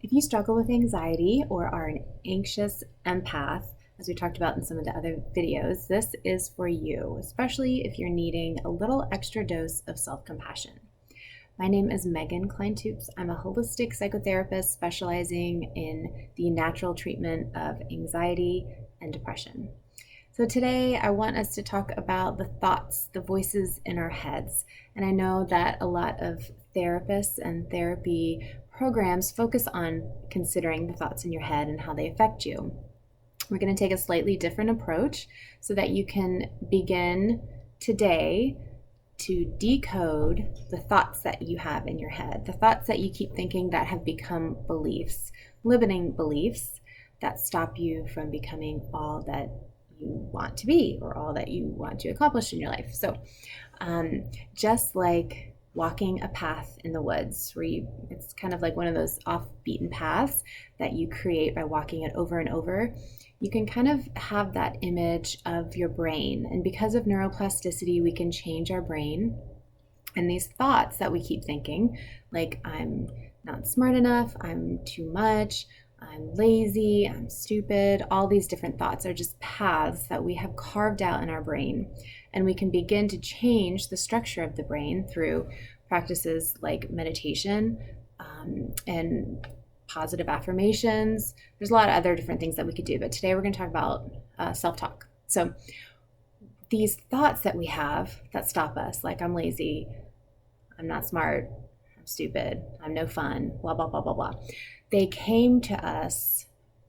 If you struggle with anxiety or are an anxious empath, as we talked about in some of the other videos, this is for you, especially if you're needing a little extra dose of self-compassion. My name is Megan Kleintoops. I'm a holistic psychotherapist specializing in the natural treatment of anxiety and depression. So today I want us to talk about the thoughts, the voices in our heads. And I know that a lot of therapists and therapy programs focus on considering the thoughts in your head and how they affect you. We're going to take a slightly different approach so that you can begin today to decode the thoughts that you have in your head, the thoughts that you keep thinking that have become beliefs, limiting beliefs that stop you from becoming all that you want to be or all that you want to accomplish in your life. So just like walking a path in the woods where it's kind of like one of those off-beaten paths that you create by walking it over and over, you can kind of have that image of your brain. And because of neuroplasticity, we can change our brain. And these thoughts that we keep thinking, like I'm not smart enough, I'm too much, I'm lazy, I'm stupid, all these different thoughts are just paths that we have carved out in our brain. And we can begin to change the structure of the brain through practices like meditation and positive affirmations. There's a lot of other different things that we could do, but today we're going to talk about self-talk. So these thoughts that we have that stop us, like I'm lazy, I'm not smart, I'm stupid, I'm no fun, blah, blah, blah, blah, blah. They came to us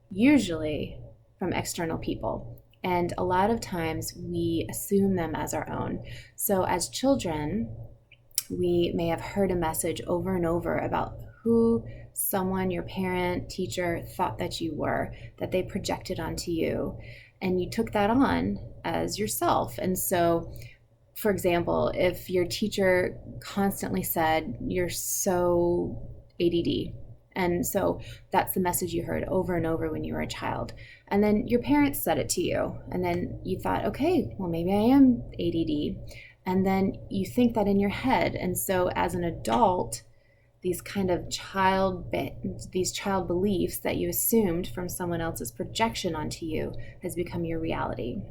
usually from external people. And a lot of times we assume them as our own. So as children, we may have heard a message over and over about who someone, your parent, teacher, thought that you were, that they projected onto you. And you took that on as yourself. And so, for example, if your teacher constantly said, you're so ADD, and so that's the message you heard over and over when you were a child. And then your parents said it to you. And then you thought, okay, well, maybe I am ADD. And then you think that in your head. And so as an adult, these kind of child beliefs that you assumed from someone else's projection onto you has become your reality.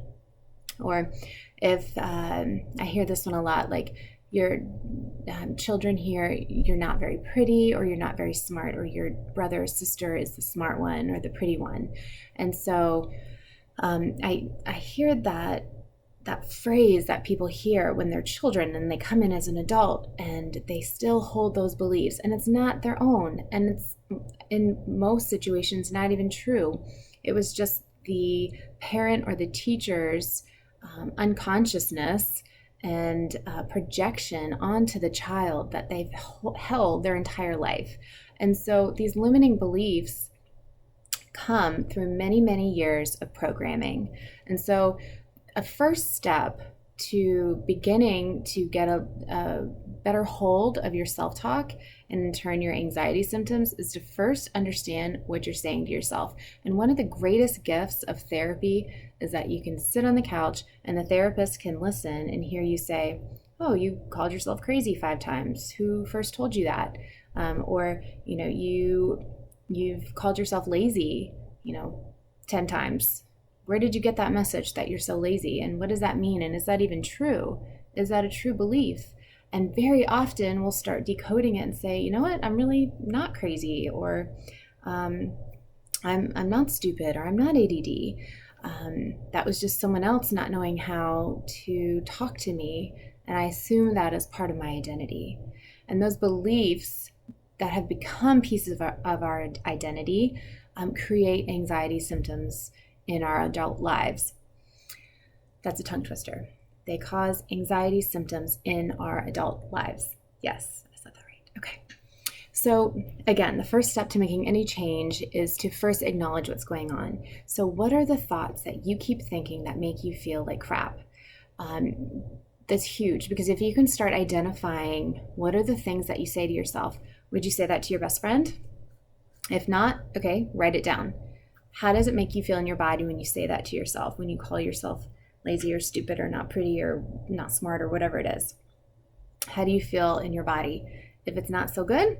Or if I hear this one a lot, like, your children here, you're not very pretty, or you're not very smart, or your brother or sister is the smart one or the pretty one. And so I hear that phrase that people hear when they're children and they come in as an adult and they still hold those beliefs, and it's not their own, and it's in most situations not even true. It was just the parent or the teacher's unconsciousness and projection onto the child that they've held their entire life. And so these limiting beliefs come through many, many years of programming. And so a first step to beginning to get a better hold of your self-talk and in turn your anxiety symptoms is to first understand what you're saying to yourself. And one of the greatest gifts of therapy is that you can sit on the couch and the therapist can listen and hear you say, oh, you called yourself crazy 5 times. Who first told you that? Or, you've called yourself lazy, 10 times. Where did you get that message that you're so lazy? And what does that mean? And is that even true? Is that a true belief? And very often we'll start decoding it and say, you know what, I'm really not crazy, or I'm not stupid, or I'm not ADD. That was just someone else not knowing how to talk to me, and I assume that as part of my identity. And those beliefs that have become pieces of our identity create anxiety symptoms in our adult lives. That's a tongue twister. They cause anxiety symptoms in our adult lives. Yes, I said that right. Okay. So again, the first step to making any change is to first acknowledge what's going on. So what are the thoughts that you keep thinking that make you feel like crap? That's huge, because if you can start identifying what are the things that you say to yourself, would you say that to your best friend? If not, okay, write it down. How does it make you feel in your body when you say that to yourself, when you call yourself lazy or stupid or not pretty or not smart or whatever it is? How do you feel in your body? If it's not so good,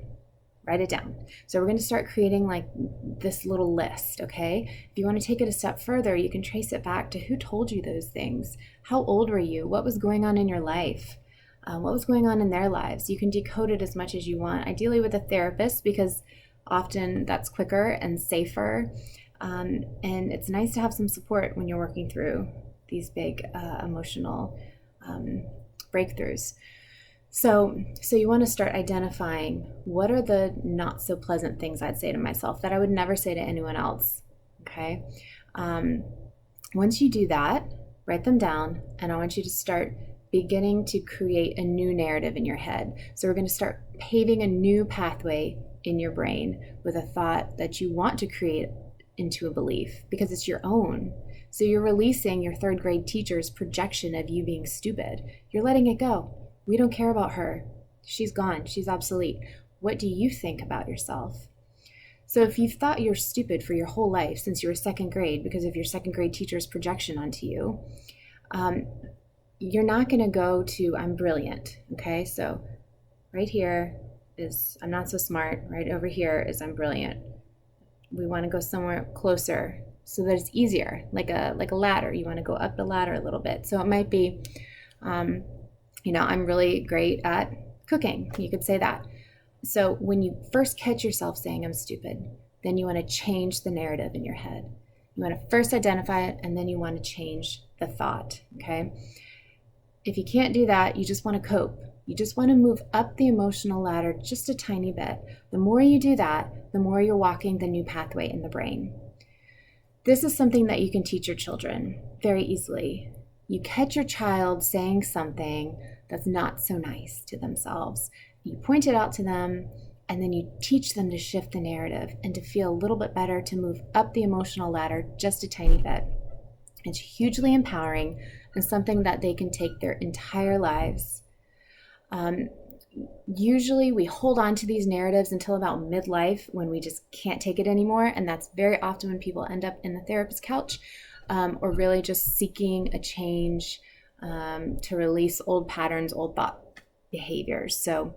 Write it down. So we're going to start creating like this little list, okay? If you want to take it a step further, you can trace it back to who told you those things. How old were you? What was going on in your life? What was going on in their lives? You can decode it as much as you want, ideally with a therapist, because often that's quicker and safer. And it's nice to have some support when you're working through these big emotional breakthroughs. So you want to start identifying what are the not so pleasant things I'd say to myself that I would never say to anyone else, okay? Once you do that, write them down, and I want you to start beginning to create a new narrative in your head. So we're going to start paving a new pathway in your brain with a thought that you want to create into a belief because it's your own. So you're releasing your third grade teacher's projection of you being stupid. You're letting it go. We don't care about her. She's gone. She's obsolete. What do you think about yourself? So if you've thought you're stupid for your whole life since you were second grade because of your second grade teacher's projection onto you, you're not going to go to I'm brilliant, okay? So right here is I'm not so smart. Right over here is I'm brilliant. We want to go somewhere closer so that it's easier, like a ladder. You want to go up the ladder a little bit. So it might be, I'm really great at cooking. You could say that. So when you first catch yourself saying I'm stupid, then you want to change the narrative in your head. You want to first identify it, and then you want to change the thought, okay? If you can't do that, you just want to cope. You just want to move up the emotional ladder just a tiny bit. The more you do that, the more you're walking the new pathway in the brain. This is something that you can teach your children very easily. You catch your child saying something that's not so nice to themselves. You point it out to them, and then you teach them to shift the narrative and to feel a little bit better, to move up the emotional ladder just a tiny bit. It's hugely empowering and something that they can take their entire lives. Usually we hold on to these narratives until about midlife when we just can't take it anymore, and that's very often when people end up in the therapist's couch or really just seeking a change to release old patterns, old thought behaviors. So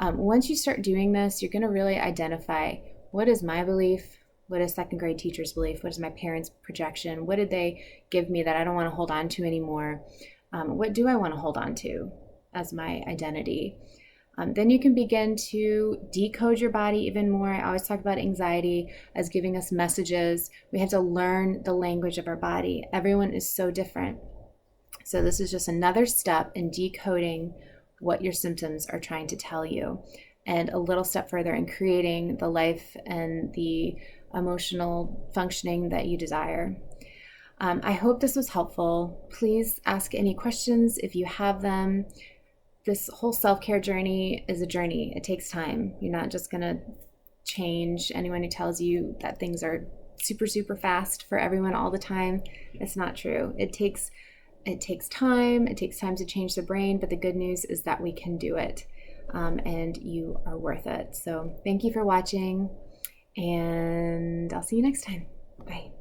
once you start doing this, you're going to really identify what is my belief, what is second grade teacher's belief, what is my parents' projection, what did they give me that I don't want to hold on to anymore, what do I want to hold on to as my identity. Then you can begin to decode your body even more. I always talk about anxiety as giving us messages. We have to learn the language of our body. Everyone is so different. So this is just another step in decoding what your symptoms are trying to tell you, and a little step further in creating the life and the emotional functioning that you desire. I hope this was helpful. Please ask any questions if you have them. This whole self-care journey is a journey. It takes time. You're not just going to change. Anyone who tells you that things are super, super fast for everyone all the time, it's not true. It takes time. It takes time to change the brain, but the good news is that we can do it, and you are worth it. So thank you for watching, and I'll see you next time. Bye.